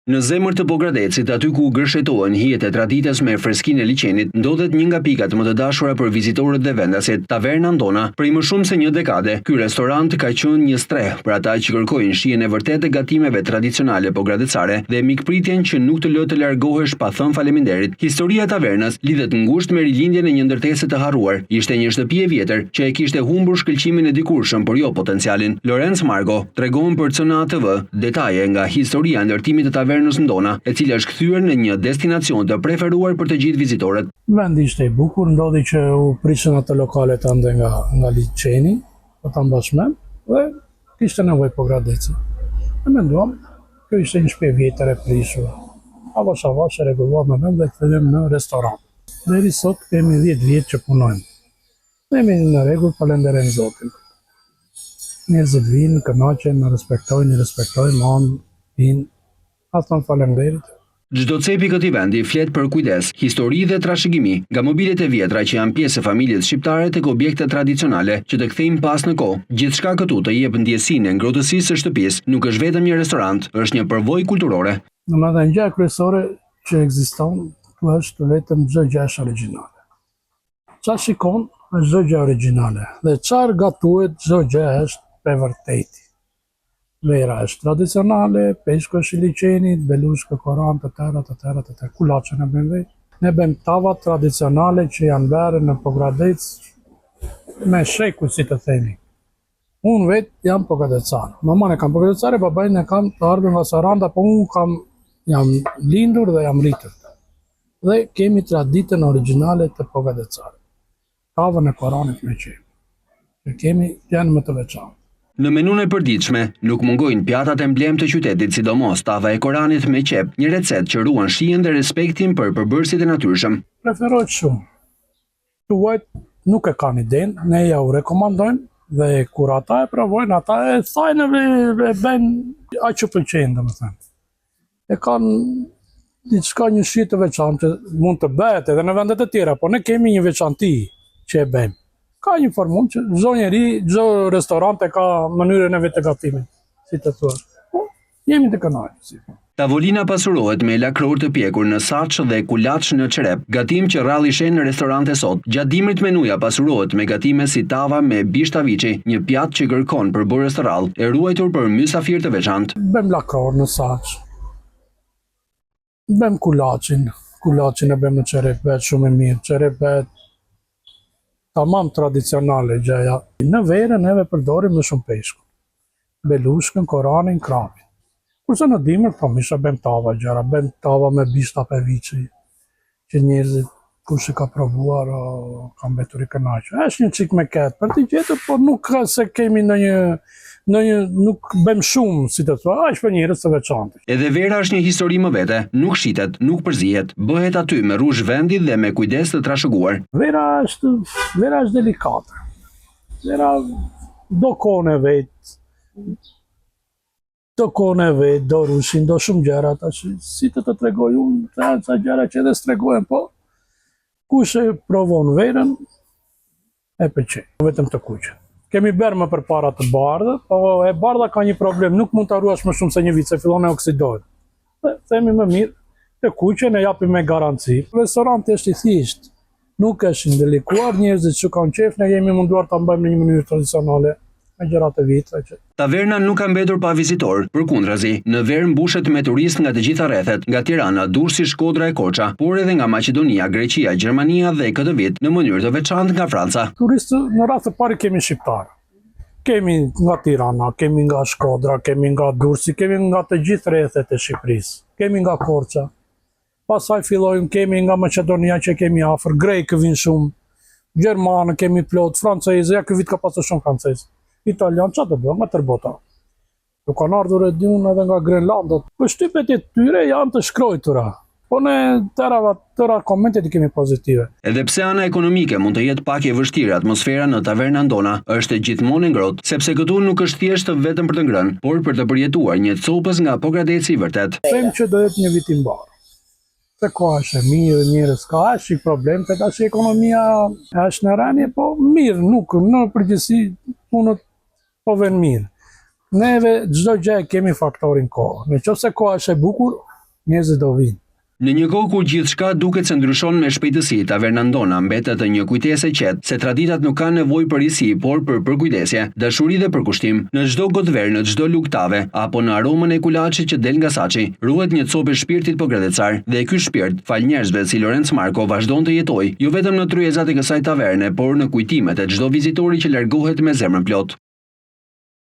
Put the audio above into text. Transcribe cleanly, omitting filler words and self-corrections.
Në zemër të Pogradecit, aty ku gërshetohen hijet e traditës me freskinë e liçenit, ndodhet një nga pikat më të dashura për vizitorët dhe vendasit, Taverna Ndona. Prej më shumë se një dekade, ky restorant ka qenë një streh për ata që kërkojnë shijen e vërtetë të gatimeve tradicionale pogradecare dhe mikpritjen që nuk të lë të largohesh pa thënë faleminderit. Historia e tavernës lidhet ngushtë me rilindjen e një ndërtese të harruar. Ishte një shtëpi e vjetër që e kishte humbur shkëlqimin e dikurshëm, por jo potencialin. Lorenz Margo tregon për CNA TV detaje nga historia e ndërtimit të Tavernës Ndona, e cila është kthyer në një destinacion të preferuar për të gjithë vizitorët. Vendi ishte i bukur, ndodhi që u prisën ato lokalet ande nga liçeni, po ta mbash mend, dhe kishte nevojë Pogradeci. Ne menduam, kjo ishte një shtëpi e vjetër e prishur. Avash e rregulluar me vend dhe kthehemi në restorant. Deri sot kemi 10 vjet që punojmë. Ne jemi në rregull, falenderojmë Zotin. Njerëzit vinë, kënaqen, na respektojnë, vinë. Atë faleminderit. Çdo cepi këtij vendi flet për kujdes, histori dhe trashëgimi, nga mobilet e vjetra që janë pjesë e familjes shqiptare tek objekte tradicionale që të kthejmë pas në kohë. Gjithçka këtu të jep ndjesinë e ngrohtësisë së shtëpisë, nuk është vetëm një restorant, është një përvojë kulturore. Domethënë gjëja kryesore që ekziston këtu është vetëm çdo gjë është origjinale. Çfarë shikon është çdo gjë origjinale dhe çfarë gatuhet çdo gjë është e vërtetë. Vera është tradicionale, peshku është i liçenit, belushka, koran, të tëra, kulaçe në bëjmë vetë. Ne bëjmë tava tradicionale që janë verë në Pogradec me sheku, si të themi. Unë vetë jam pogadecar. Maman e kam pogradecare, babajn e kam të ardhur nga Saranda, po unë jam lindur dhe jam rritur. Dhe kemi traditën origjinale të pogadecare. Tavën e Koranit me qep. Që kemi janë më të veçantë. Në menun e përditshme, nuk mungojnë pjatat emblem të qytetit, sidomos tava e Koranit me qep, një recetë që ruan shijen dhe respektin për përbërësit e natyrshëm. Preferohet shumë. Tuajt nuk e kanë idenë, ne ja u rekomandojmë dhe kur ata e provojnë, ata e thajnë e bëjnë aq që pëlqejnë, domethënë. E kanë diçka, një shije të veçantë që mund të bëhet edhe në vendet e tjera, por ne kemi një veçanti që e bëjmë. Ka një formull që çdo njeri, çdo restorant e ka mënyrën e vet të gatimit, si të thuash. Po, jemi të kënaqur. Tavolina pasurohet me lakror të pjekur në saç dhe kulaç në çrep, gatim që rralli shen në restorante sot. Gjatë dimrit menuja pasurohet me gatime si tava me bishtaviçi, një pjatë që kërkon përbërës të rrallë, e ruajtur për mysafir të veçantë. Bëjmë lakror në saç. Bëjmë kulaçin e bëjmë në çrep, bëhet shumë e mirë. Çrep bëhet tamam tradicionale gjëja. Në verë neve përdorim më shumë peshku. Belushkën, koranin, krapin. Kurse në dimër, po misha bëjmë tava gjëra, bëjmë tava me bishtaviçi, që njerëzit kush e ka provuar ka mbetur i kënaqur. Është një çik me ket për të gjetur, por nuk ka se kemi nuk bëjmë shumë, si të thua, aq për njerëz të veçantë. Edhe vera është një histori më vete, nuk shitet, nuk përzihet, bëhet aty me rrush vendi dhe me kujdes të trashëguar. Vera është delikate. Vera do kohën e vet. Do kohën e vet, do rushin, do shumë gjëra tash. Si të tregoj unë, ca gjëra që edhe s'tregohen, po kush e provon verën e pëlqej, vetëm të kuqe. Kemi bërë më përpara të bardhë, po e bardha ka një problem, nuk mund të ruash më shumë se një vit, se fillon e oksidohet. Dhe themi më mirë, të kuqe ne japim me garanci. Restoranti është i thjeshtë, nuk është ndalikuar, njerëzit që kanë qef, ne jemi munduar ta mbajmë në një mënyrë tradicionale, me gjërat e vitit. Taverna nuk ka mbetur pa vizitor, përkundrazi, në verë mbushet me turistë nga të gjitha rrethet, nga Tirana, Durrësi, Shkodra e Korça, por edhe nga Maqedonia, Greqia, Gjermania dhe këtë vit në mënyrë të veçantë nga Franca. Turistë në radhë të parë kemi shqiptar. Kemi nga Tirana, kemi nga Shkodra, kemi nga Durrësi, kemi nga të gjithë rrethet e Shqipërisë, kemi nga Korça. Pastaj fillojmë, kemi nga Maqedonia që kemi afër, grekë vinë shumë, gjermanë kemi plot, francezë, ja ky vit ka pasur shumë francezë. Italian, që të bëjmë, nga tërbota. Nuk kanë ardhur e diun edhe nga Grenlanda. Shtypet e tyre janë të shkrojtura. Po ne tëra komentet i kemi pozitive. Edhe pse ana ekonomike mund të jetë pak e vështirë, atmosfera në Taverna Ndona është gjithmonë e ngrohtë, sepse këtu nuk është thjesht vetëm për të ngrënë, por për të përjetuar një copës nga Pogradeci i vërtet. Them që do jetë një vit i mbarë. Se koha është e mirë, njerëz ka është i problem, se tash ekonomia është në rënje, po mirë, nuk në përgjithësi punët po vjen mirë. Neve çdo gjë kemi faktorin kohë. Nëse koha është e bukur, njerëzit do vinë. Në një kohë kur gjithçka duket se ndryshon me shpejtësi, taverna Ndona mbetet një kujtesë e qetë se traditat nuk kanë nevojë për risi, por për përkujdesje, dashuri dhe përkushtim. Në çdo godver, në çdo luktave, apo në aromën e kulaçit që del nga saçi, ruhet një copë e shpirtit pogradhecar, dhe ky shpirt, fal njerëzve si Lorenz Marko, vazhdon të jetojë, jo vetëm në tryezat e kësaj taverne, por në kujtimet e çdo vizitori që largohet me zemrën plot.